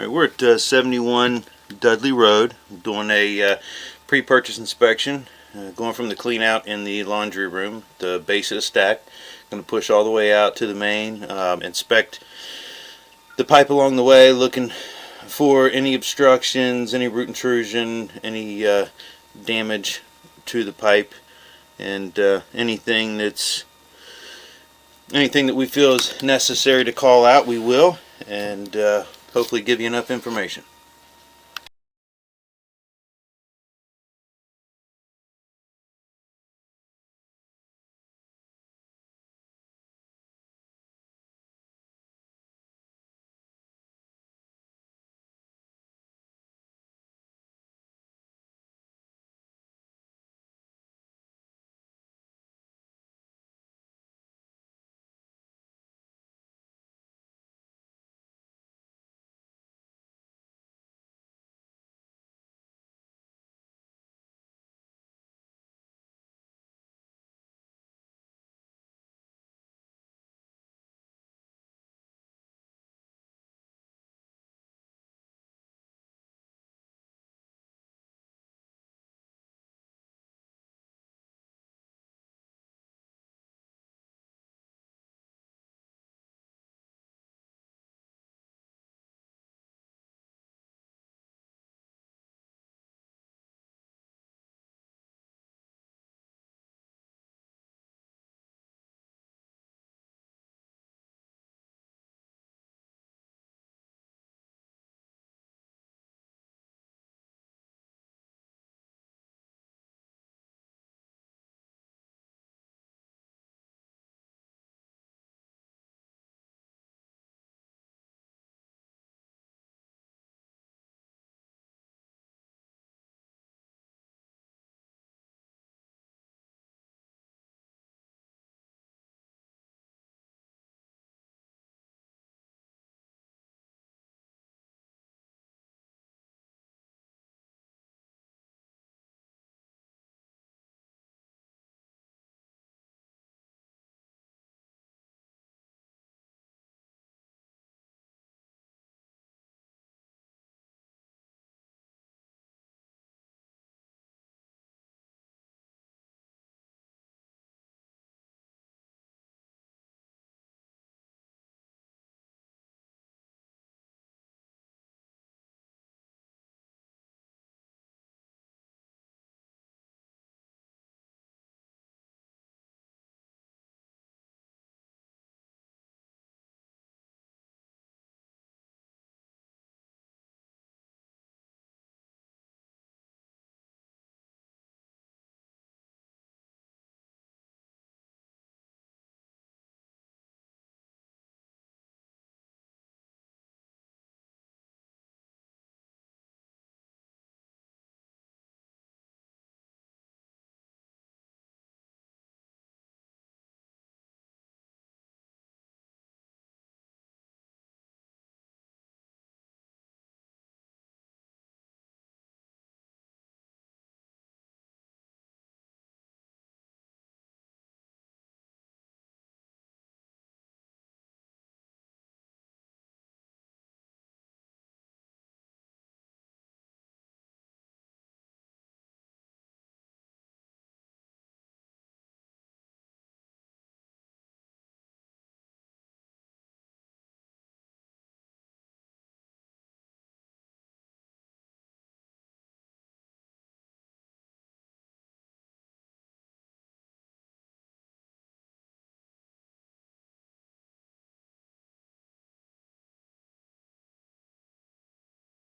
Alright, we're at 71 Dudley Road doing a pre-purchase inspection, going from the clean out in the laundry room, the base of the stack. Going to push all the way out to the main, inspect the pipe along the way, looking for any obstructions, any root intrusion, any damage to the pipe, and anything that we feel is necessary to call out, we will, and hopefully give you enough information.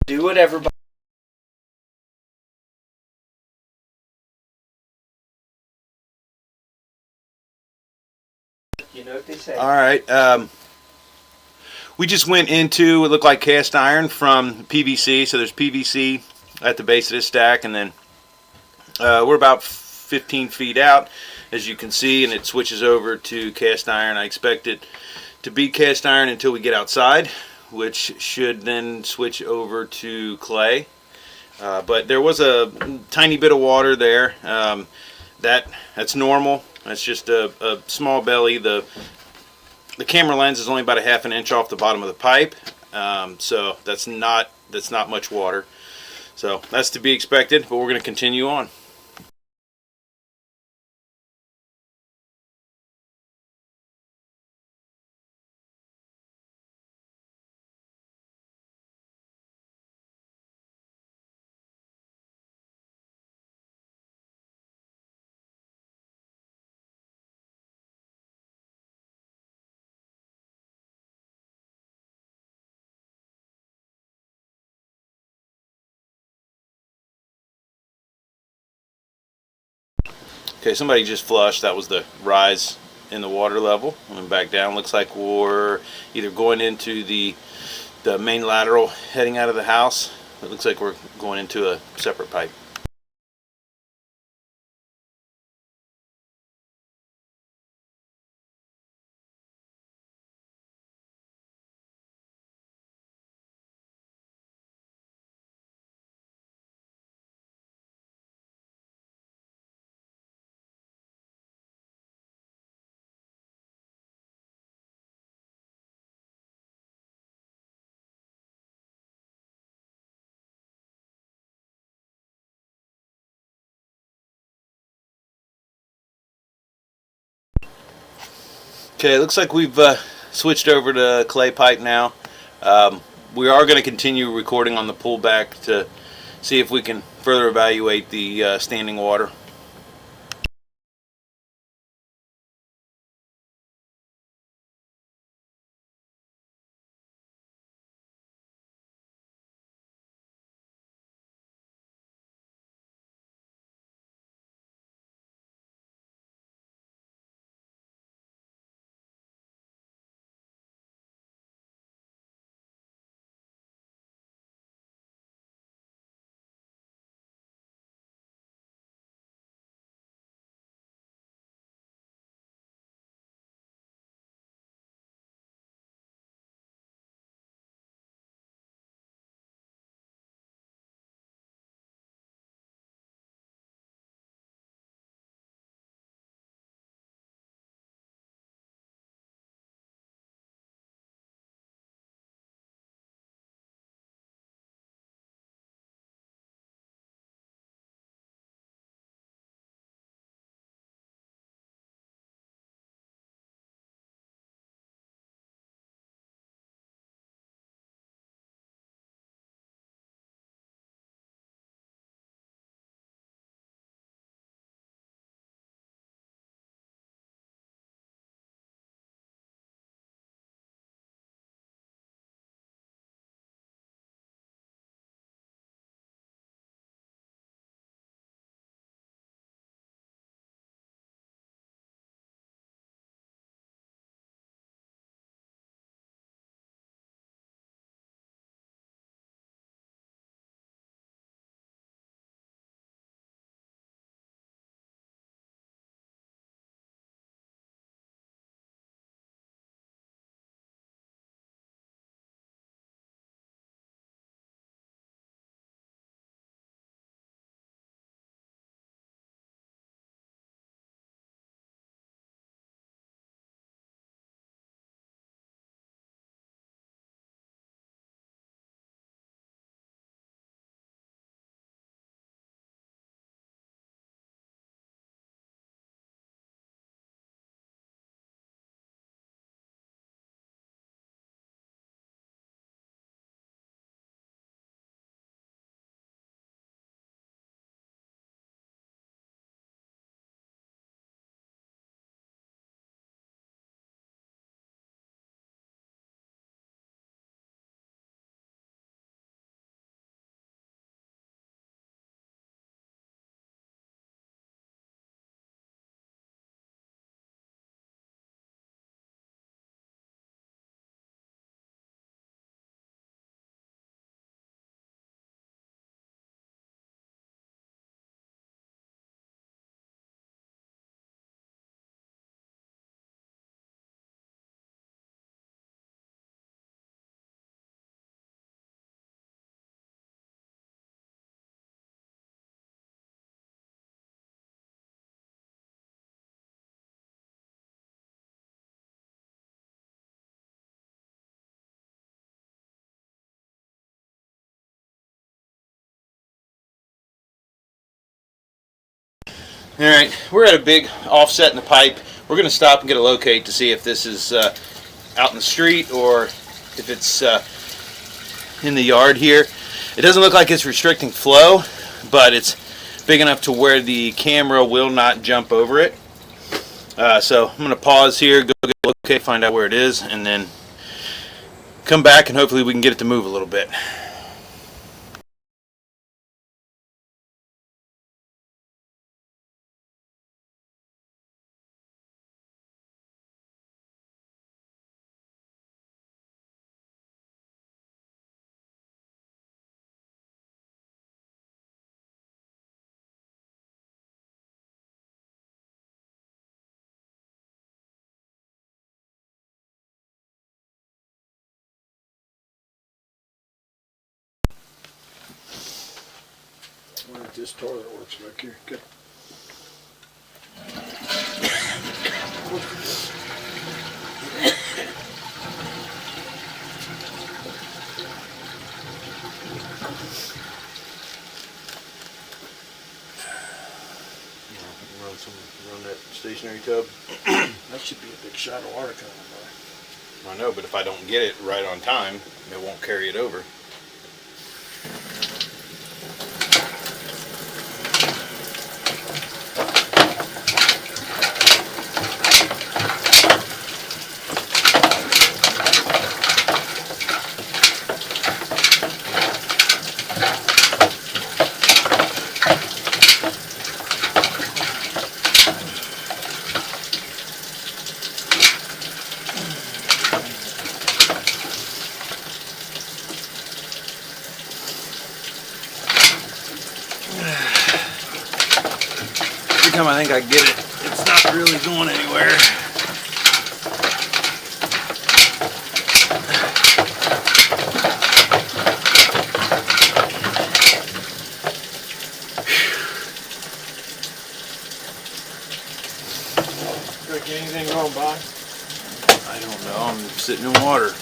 Do whatever. You know what they say. Alright, we just went into, it looked like cast iron from PVC, so there's PVC at the base of this stack, and then we're about 15 feet out, as you can see, and it switches over to cast iron. I expect it to be cast iron until we get outside, which should then switch over to clay. But there was a tiny bit of water there. That's normal. That's just a small belly. The camera lens is only about a half an inch off the bottom of the pipe. So that's not much water. So that's to be expected, but we're going to continue on. Okay, somebody just flushed. That was the rise in the water level. And then back down. Looks like we're either going into the main lateral heading out of the house. It looks like we're going into a separate pipe. Okay, it looks like we've switched over to clay pipe now. We are going to continue recording on the pullback to see if we can further evaluate the standing water. Alright, we're at a big offset in the pipe. We're going to stop and get a locate to see if this is out in the street or if it's in the yard here. It doesn't look like it's restricting flow, but it's big enough to where the camera will not jump over it. So I'm going to pause here, go get a locate, find out where it is, and then come back and hopefully we can get it to move a little bit. This toilet works back here. Good. Run that stationary tub. That should be a big shot of water coming by. I know, but if I don't get it right on time, it won't carry it over. Every time I think I get it, it's not really going anywhere. Rick, anything going by? I don't know, I'm sitting in water.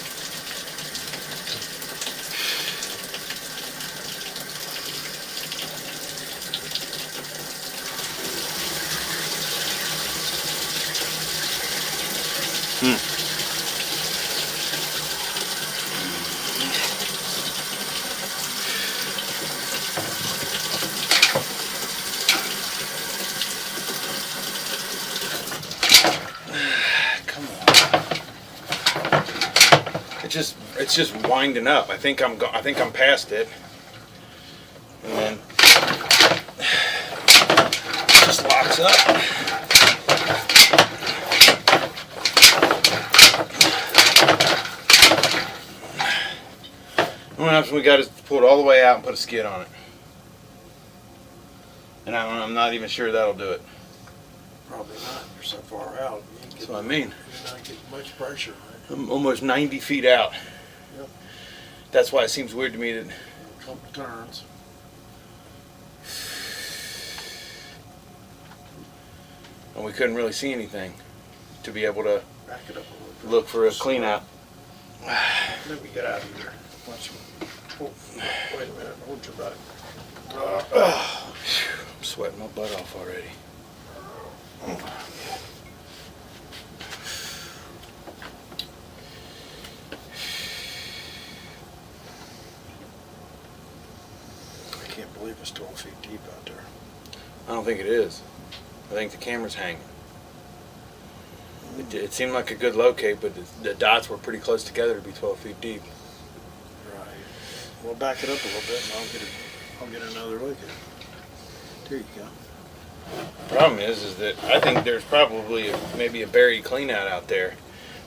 It's just winding up. I think I'm past it, and then it just locks up. What happens when we got to pull it all the way out and put a skid on it, and I'm not even sure that'll do it. Probably not. You're so far out. That's what I mean. You're not getting much pressure. Right? I'm almost 90 feet out. Yep. That's why it seems weird to me that. A couple turns. And we couldn't really see anything to be able to Back it up a little bit. look for a clean out. Let me get out of here. Watch me. Oh, wait a minute. Hold your back. I'm sweating my butt off already. I can't believe it's 12 feet deep out there. I don't think it is. I think the camera's hanging. It seemed like a good locate, but the dots were pretty close together to be 12 feet deep. Right. Well, back it up a little bit and I'll get another look at it. There you go. Problem is that I think there's probably maybe a buried clean out there.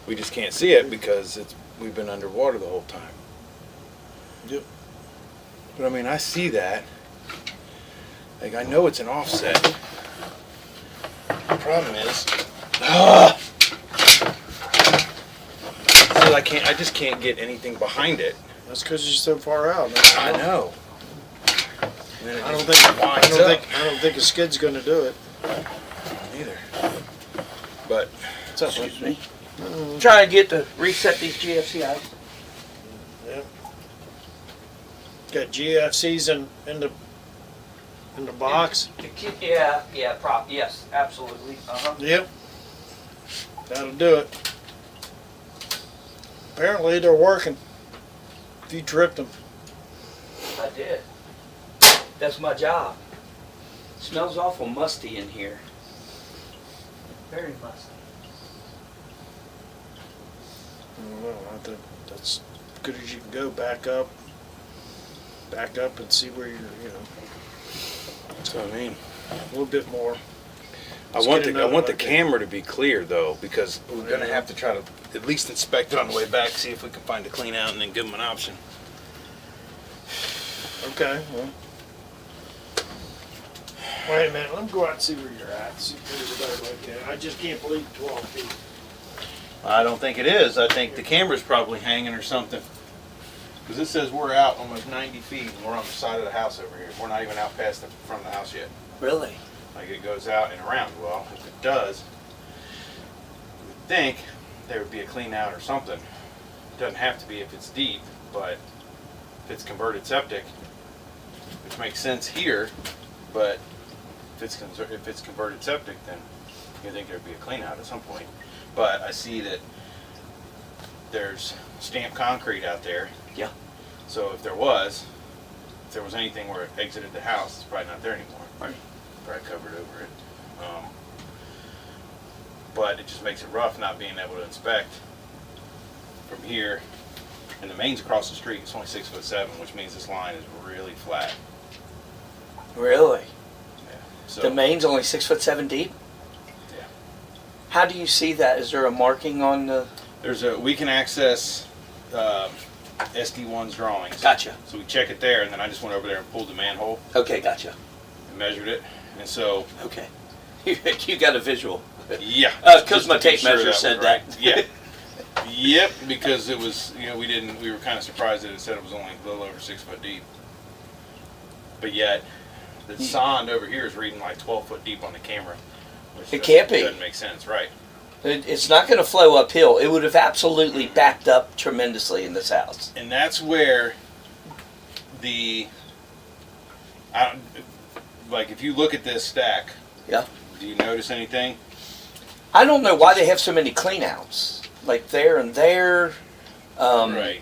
We just can't see it because we've been underwater the whole time. Yep. But I mean, I see that. Like, I know it's an offset. The problem is, still I just can't get anything behind it. That's because you're so far out. I know. And then it I just don't think a skid's going to do it. either. But What's up, Excuse me. Mm. Trying to get to reset these GFCIs. Yeah. Got GFCs in the In the box? Yeah, yes, absolutely. Yep. That'll do it. Apparently they're working. If you tripped them. I did. That's my job. Smells awful musty in here. Very musty. Well, I think that's as good as you can go. Back up and see where you're, That's what I mean. a little bit more. I Let's want get the another look at it. camera to be clear though, because we're gonna have to try to at least inspect it on the way back, see if we can find a clean out, and then give them an option. Okay, well. Wait a minute, let me go out and see where you're at. See if there's a better look at it. I just can't believe 12 feet. I don't think it is. I think the camera's probably hanging or something. Because it says we're out almost 90 feet, and we're on the side of the house over here. We're not even out past the front of the house yet. Really? Like it goes out and around. Well, if it does, you would think there would be a clean out or something. It doesn't have to be if it's deep, but if it's converted septic, which makes sense here, but if it's converted septic, then you think there'd be a clean out at some point. But I see that there's stamped concrete out there. Yeah. So if there was anything where it exited the house, it's probably not there anymore. Right. Probably covered over it. But it just makes it rough not being able to inspect from here. And the main's across the street. It's only 6'7", which means this line is really flat. Really? Yeah. So The main's only 6'7" deep? Yeah. How do you see that? Is there a marking on the... we can access SD1's drawings. Gotcha. So we check it there, and then I just went over there and pulled the manhole Okay, gotcha. and measured it. And so Okay. You got a visual. yeah, Because just my to be tape sure measure was said right. that. Yeah. Yep, because it was, we were kind of surprised that it said it was only a little over 6 foot deep. But yet, the sond over here is reading like 12 foot deep on the camera. Which It can't be. Doesn't make sense, right? It's not going to flow uphill. It would have absolutely backed up tremendously in this house. And that's where like if you look at this stack, Yeah. do you notice anything? I don't know why they have so many cleanouts. Like there and there. Right.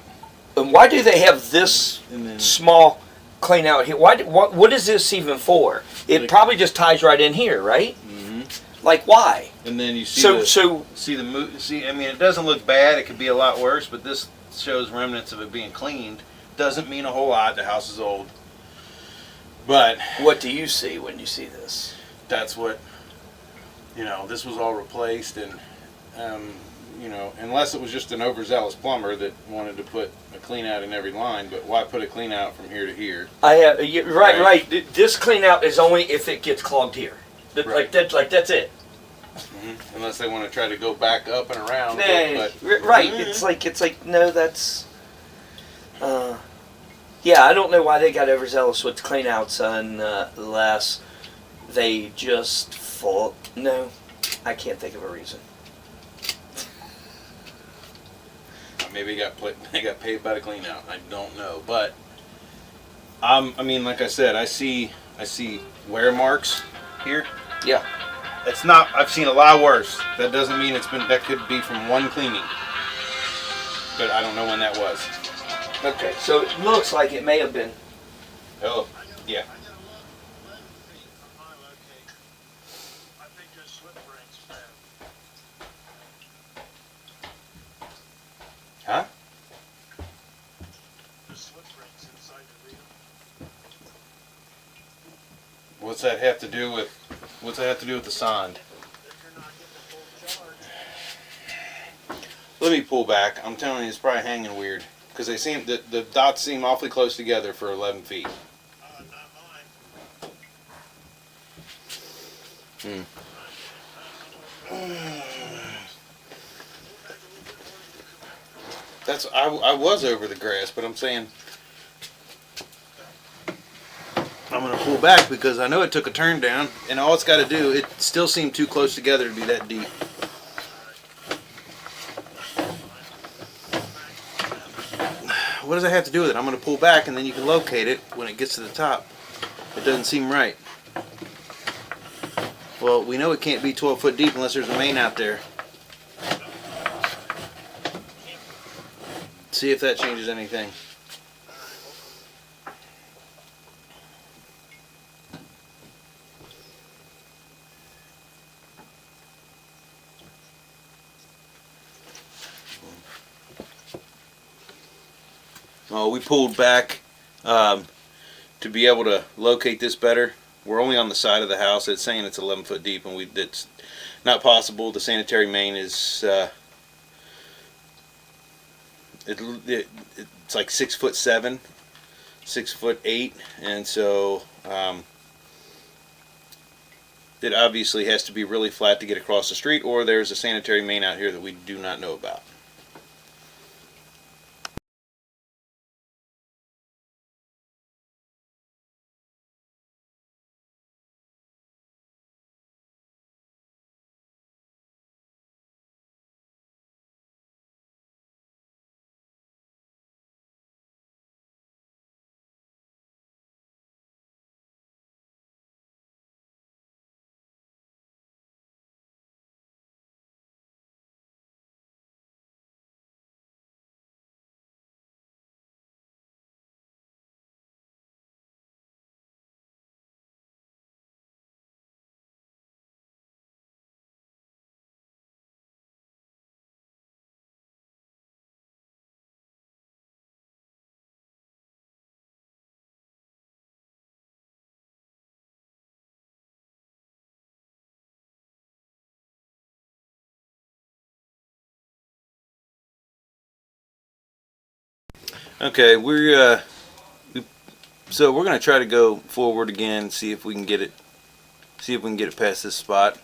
And why do they have this And then small clean out here? What is this even for? It probably just ties right in here, right? hmm Like why? And then you see I mean, it doesn't look bad. It could be a lot worse, but this shows remnants of it being cleaned. Doesn't mean a whole lot. The house is old. But what do you see when you see this? that's what, this was all replaced, and unless it was just an overzealous plumber that wanted to put a clean out in every line, but why put a clean out from here to here? Right. This clean out is only if it gets clogged here. Right. That's it. Unless they want to try to go back up and around. Right. It's like no, that's. Yeah, I don't know why they got overzealous with clean outs unless they just fall. No, I can't think of a reason. Maybe they got paid by the clean out. I don't know, but I mean, like I said, I see wear marks here. Yeah. It's not. I've seen a lot worse. That doesn't mean that could be from one cleaning, but I don't know when that was. Okay, so it looks like it may have been. Oh, yeah. Huh? What's that have to do with the sond? Let me pull back. I'm telling you, it's probably hanging weird because the dots seem awfully close together for 11 feet. I was over the grass, but I'm saying I'm going to pull back because I know it took a turn down, and all it's got to do, it still seemed too close together to be that deep. What does that have to do with it? I'm going to pull back, and then you can locate it when it gets to the top. It doesn't seem right. Well, we know it can't be 12 foot deep unless there's a main out there. See if that changes anything. Oh, we pulled back to be able to locate this better. We're only on the side of the house. It's saying it's 11 foot deep, and it's not possible. The sanitary main is it's like 6'7", 6'8", and so it obviously has to be really flat to get across the street, or there's a sanitary main out here that we do not know about. Okay, so we're gonna try to go forward again and see if we can get it. See if we can get it past this spot.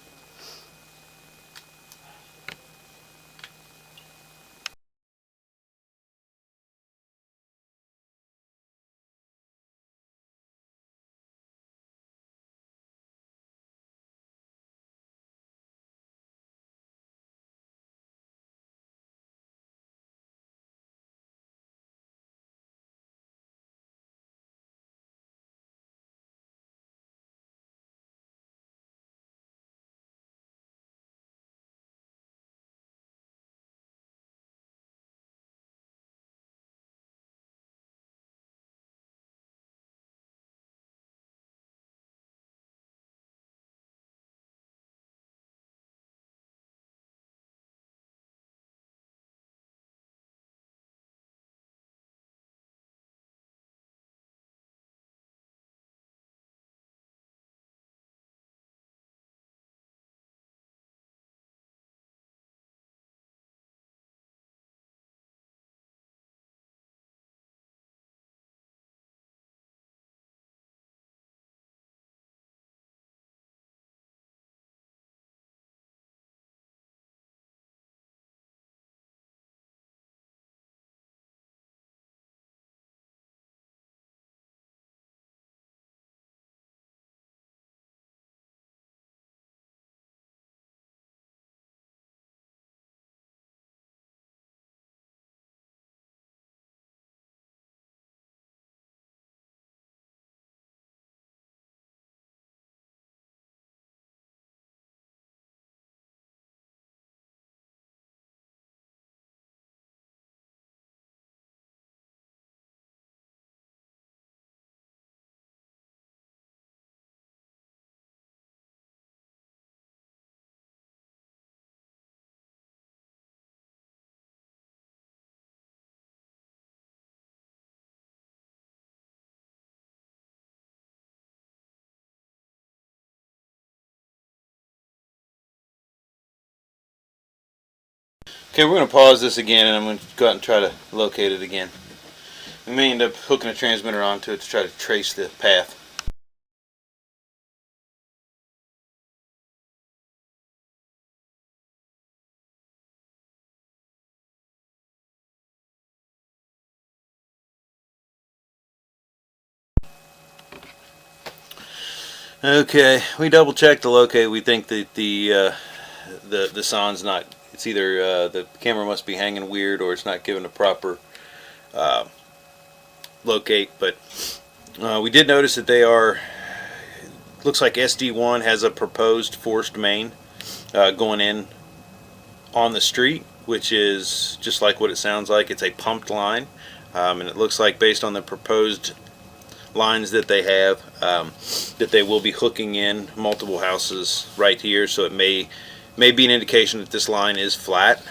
Okay, we're going to pause this again, and I'm going to go out and try to locate it again. We may end up hooking a transmitter onto it to try to trace the path. Okay, we double checked the locate. We think that the son's not. It's either the camera must be hanging weird, or it's not giving a proper locate. But we did notice that they are looks like SD1 has a proposed forced main going in on the street, which is just like what it sounds like. It's a pumped line, and it looks like, based on the proposed lines that they have, that they will be hooking in multiple houses right here. So it may be an indication that this line is flat,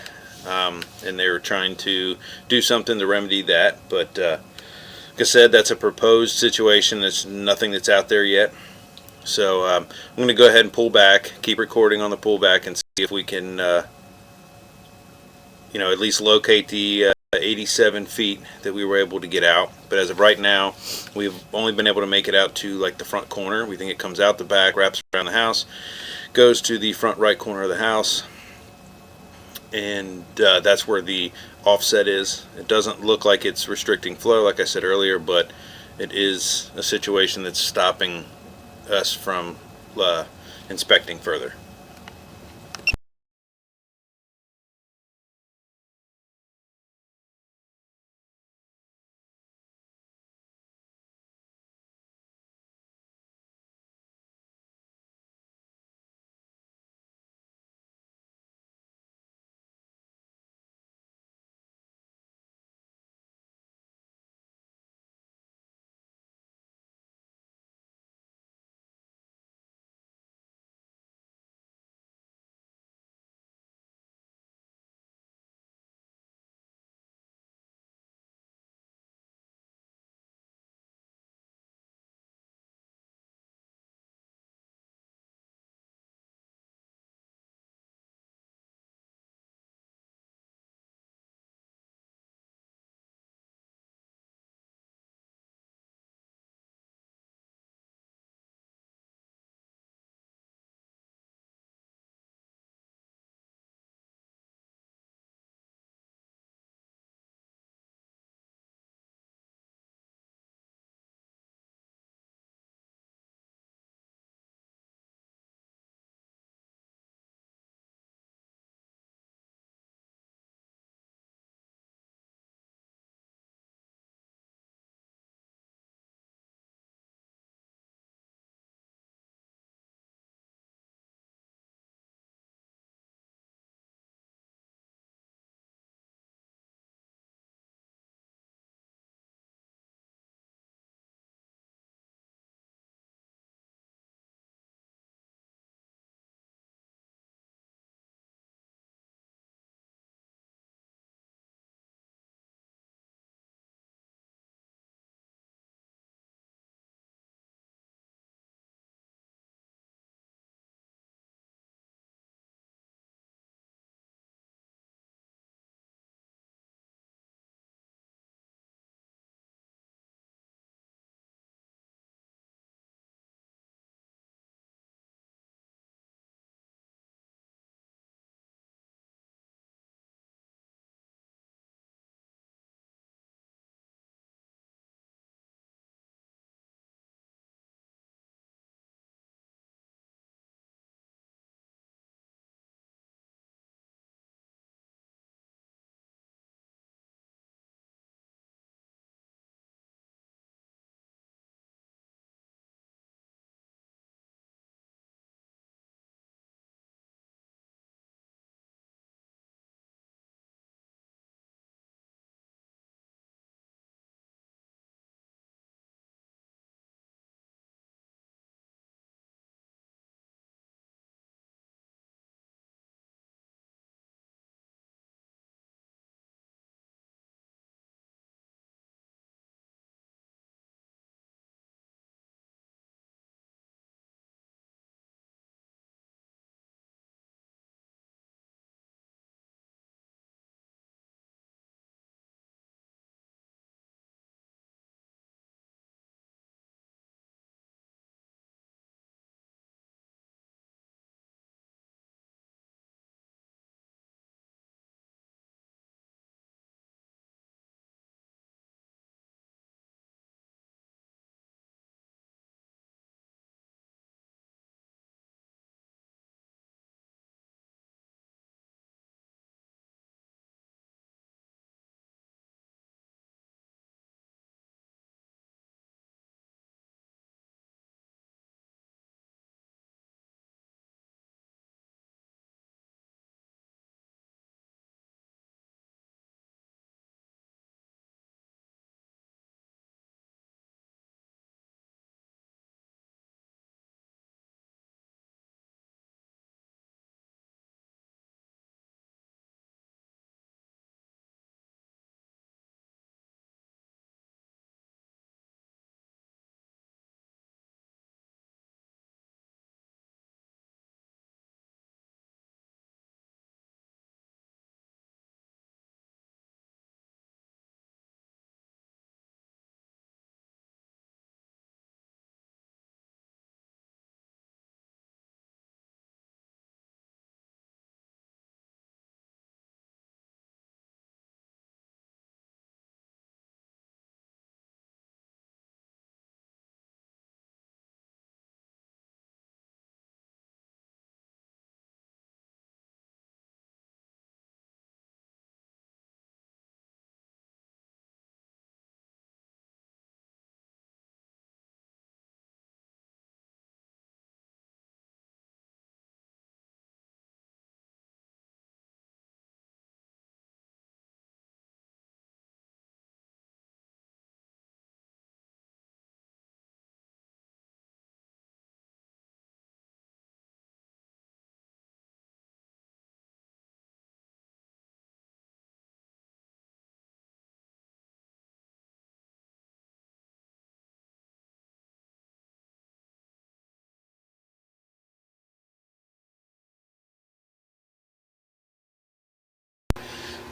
and they're trying to do something to remedy that. But like I said, that's a proposed situation. There's nothing that's out there yet. So I'm going to go ahead and pull back, keep recording on the pullback, and see if we can, at least locate the 87 feet that we were able to get out. But as of right now, we've only been able to make it out to like the front corner. We think it comes out the back, wraps around the house, goes to the front right corner of the house, and that's where the offset is. It doesn't look like it's restricting flow, like I said earlier, but it is a situation that's stopping us from inspecting further.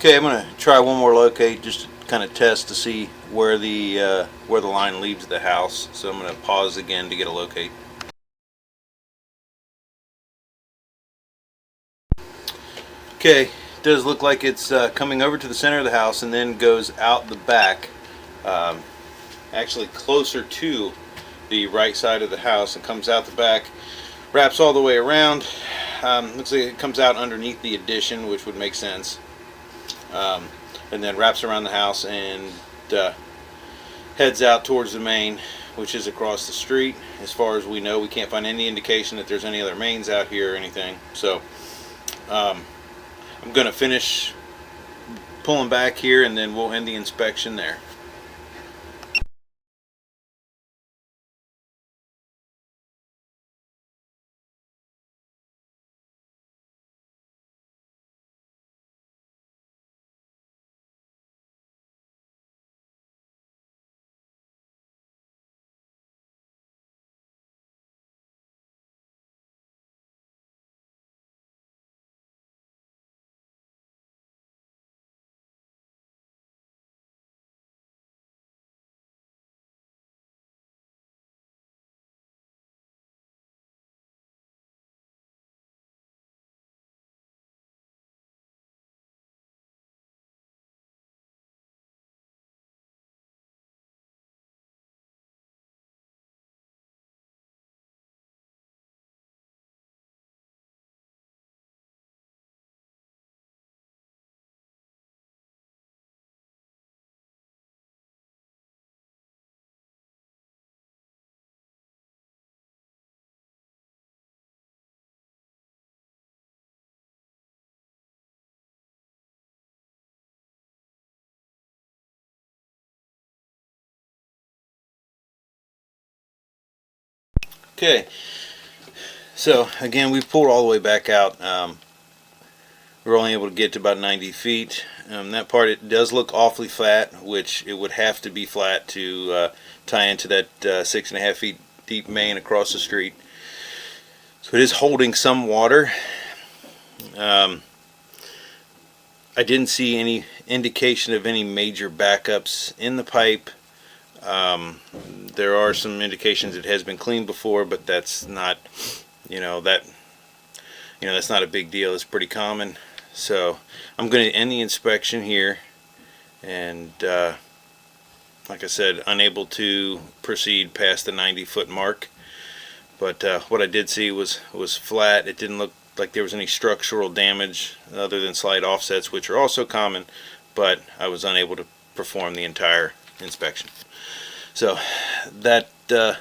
Okay, I'm going to try one more locate just to kind of test to see where the line leaves the house. So I'm going to pause again to get a locate. Okay, it does look like it's coming over to the center of the house and then goes out the back, actually closer to the right side of the house, and comes out the back, wraps all the way around. Looks like it comes out underneath the addition, which would make sense. And then wraps around the house and heads out towards the main, which is across the street. As far as we know, we can't find any indication that there's any other mains out here or anything. So I'm going to finish pulling back here and then we'll end the inspection there. Okay, so again, we've pulled all the way back out. We're only able to get to about 90 feet. That part, it does look awfully flat, which it would have to be flat to tie into that 6.5 feet deep main across the street. So it is holding some water. I didn't see any indication of any major backups in the pipe. There are some indications it has been cleaned before, but that's not, that's not a big deal. It's pretty common. So I'm going to end the inspection here, and like I said, unable to proceed past the 90-foot mark. But what I did see was flat. It didn't look like there was any structural damage other than slight offsets, which are also common, but I was unable to perform the entire inspection. So that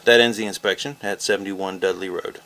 ends the inspection at 71 Dudley Road.